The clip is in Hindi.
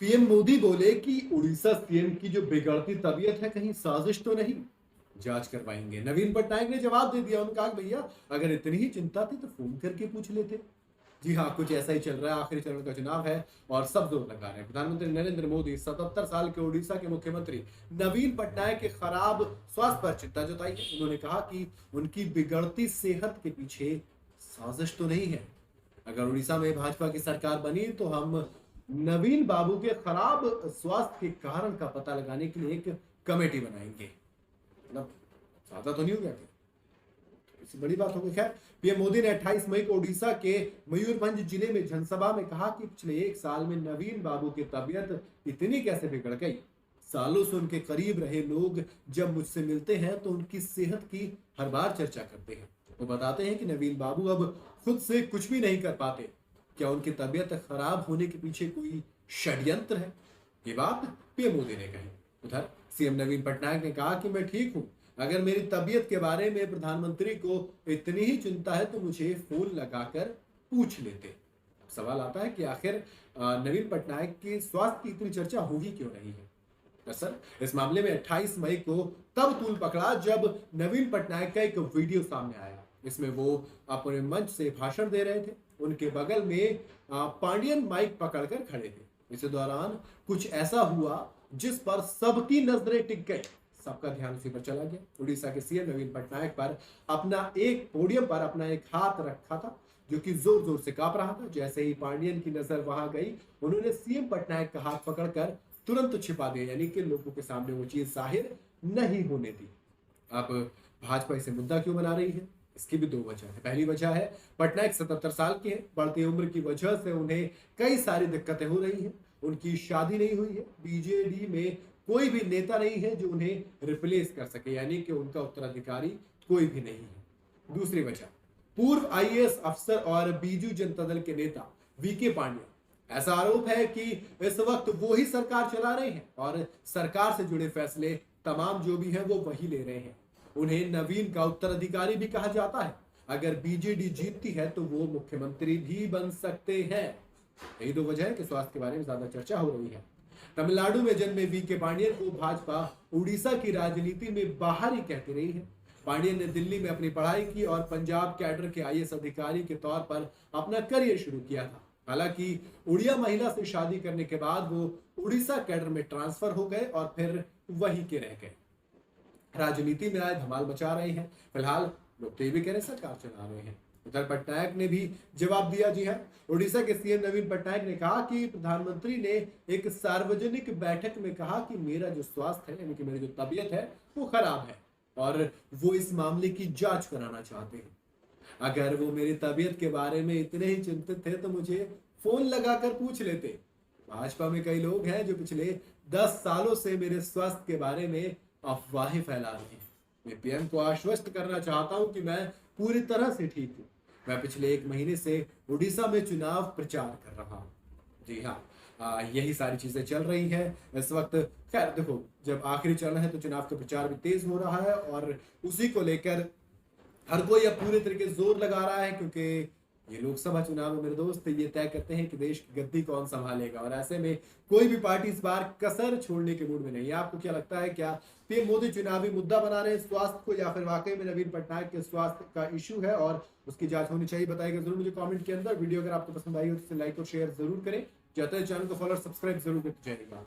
पीएम मोदी बोले कि उड़ीसा सीएम की जो बिगड़ती तबीयत है कहीं साजिश तो नहीं, जांच करवाएंगे। नवीन पटनायक ने जवाब दे दिया, उन्होंने कहा कि भैया अगर इतनी ही चिंता थी तो फोन करके पूछ लेते। जी हाँ, कुछ ऐसा ही चल रहा है। आखिरी चरण का चुनाव है और सब जोर लगा रहे हैं। प्रधानमंत्री नरेंद्र मोदी 77 साल के उड़ीसा के मुख्यमंत्री नवीन पटनायक के खराब स्वास्थ्य पर चिंता जताई है। उन्होंने कहा कि उनकी बिगड़ती सेहत के पीछे साजिश तो नहीं है। अगर उड़ीसा में भाजपा की सरकार बनी तो हम नवीन बाबू के खराब स्वास्थ्य के कारण का पता लगाने के लिए एक कमेटी बनाएंगे। मतलब ज्यादा तो नहीं हो गया क्या? इससे बड़ी बात हो गई। खैर, पीएम मोदी ने 28 मई को उड़ीसा के मयूरभंज जिले में जनसभा में कहा कि पिछले एक साल में नवीन बाबू की तबीयत इतनी कैसे बिगड़ गई। सालों से उनके करीब रहे लोग जब मुझसे मिलते हैं तो उनकी सेहत की हर बार चर्चा करते हैं। वो बताते हैं कि नवीन बाबू अब खुद से कुछ भी नहीं कर पाते। क्या उनकी तबीयत खराब होने के पीछे कोई षड्यंत्र है? ये बात पीएम मोदी ने कही। उधर सीएम नवीन पटनायक ने कहा कि मैं ठीक हूं। अगर मेरी तबीयत के बारे में प्रधानमंत्री को इतनी ही चिंता है तो मुझे फोन लगाकर पूछ लेते। अब सवाल आता है कि आखिर नवीन पटनायक के स्वास्थ्य की इतनी चर्चा होगी क्यों नहीं है? दरअसल इस मामले में 28 मई को तब तूल पकड़ा जब नवीन पटनायक का एक वीडियो सामने आया। इसमें वो अपने मंच से भाषण दे रहे थे। उनके बगल में पांडियन माइक पकड़कर खड़े थे। इस दौरान कुछ ऐसा हुआ जिस पर सबकी नजरें टिक गई। सबका ध्यान उसी पर चला गया। उड़ीसा के सीएम नवीन पटनायक पर अपना एक पोडियम पर अपना एक हाथ रखा था जो कि जोर जोर से कांप रहा था। जैसे ही पांडियन की नजर वहां गई, उन्होंने सीएम पटनायक का हाथ पकड़कर तुरंत छिपा दिया, यानी कि लोगों के सामने वो चीज जाहिर नहीं होने दी। अब भाजपा इसे मुद्दा क्यों बना रही है? इसकी भी दो वजह है। पहली वजह है, पटनायक 77 साल के हैं। बढ़ती उम्र की वजह से उन्हें कई सारी दिक्कतें हो रही हैं। उनकी शादी नहीं हुई है। बीजेडी में कोई भी नेता नहीं है जो उन्हें रिप्लेस कर सके, यानी कि उनका उत्तराधिकारी कोई भी नहीं है। दूसरी वजह, पूर्व आईएएस अफसर और बीजू जनता दल के नेता वीके पांड्या। ऐसा आरोप है कि इस वक्त वो ही सरकार चला रहे हैं और सरकार से जुड़े फैसले तमाम जो भी हैं वो वही ले रहे हैं। उन्हें नवीन का उत्तराधिकारी भी कहा जाता है। अगर बीजेडी जीतती है तो वो मुख्यमंत्री भी बन सकते हैं। यही दो वजह है कि स्वास्थ्य के बारे में ज्यादा चर्चा हो रही है। तमिलनाडु में जन्मे वीके पांडियन को भाजपा उड़ीसा की राजनीति में बाहर ही कहती रही है। पांडियन ने दिल्ली में अपनी पढ़ाई की और पंजाब कैडर के आईएएस अधिकारी के तौर पर अपना करियर शुरू किया था। हालांकि उड़िया महिला से शादी करने के बाद वो उड़ीसा कैडर में ट्रांसफर हो गए और फिर वहीं के रह गए। राजनीति में आए धमाल मचा रहे हैं। फिलहाल लोग तो ये भी कह रहे सरकार चला रहे हैं। उधर पटनायक ने भी जवाब दिया। जी हाँ, उड़ीसा के सीएम नवीन पटनायक ने कहा कि प्रधानमंत्री ने एक सार्वजनिक बैठक में कहा कि मेरा जो स्वास्थ्य है, यानी कि मेरी जो तबीयत है वो खराब है और वो इस मामले की जांच कराना चाहते हैं। अगर वो मेरी तबीयत के बारे में इतने ही चिंतित थे तो मुझे फोन लगाकर पूछ लेते। भाजपा में कई लोग हैं जो पिछले 10 सालों से मेरे स्वास्थ्य के बारे में अफवाहें फैला रहे हैं। मैं पीएम को आश्वस्त करना चाहता हूं कि मैं पूरी तरह से ठीक हूं। मैं पिछले 1 महीने से उड़ीसा में चुनाव प्रचार कर रहा हूं। जी हाँ, यही सारी चीजें चल रही है इस वक्त। खैर देखो, जब आखिरी चरण है तो चुनाव का प्रचार भी तेज हो रहा है और उसी को लेकर हर कोई अब पूरे तरीके से जोर लगा रहा है, क्योंकि ये लोकसभा चुनाव में मेरे दोस्त ये तय करते हैं कि देश की गद्दी कौन संभालेगा और ऐसे में कोई भी पार्टी इस बार कसर छोड़ने के मूड में नहीं है। आपको क्या लगता है, क्या पीएम मोदी चुनावी मुद्दा बना रहे हैं स्वास्थ्य को, या फिर वाकई में नवीन पटनायक के स्वास्थ्य का इशू है और उसकी जांच होनी चाहिए? बताइएगा जरूर मुझे कमेंट के अंदर। वीडियो अगर आपको पसंद आई हो तो लाइक और शेयर जरूर करें। चाहते हैं चैनल को फॉलो और सब्सक्राइब जरूर करते जाइएगा।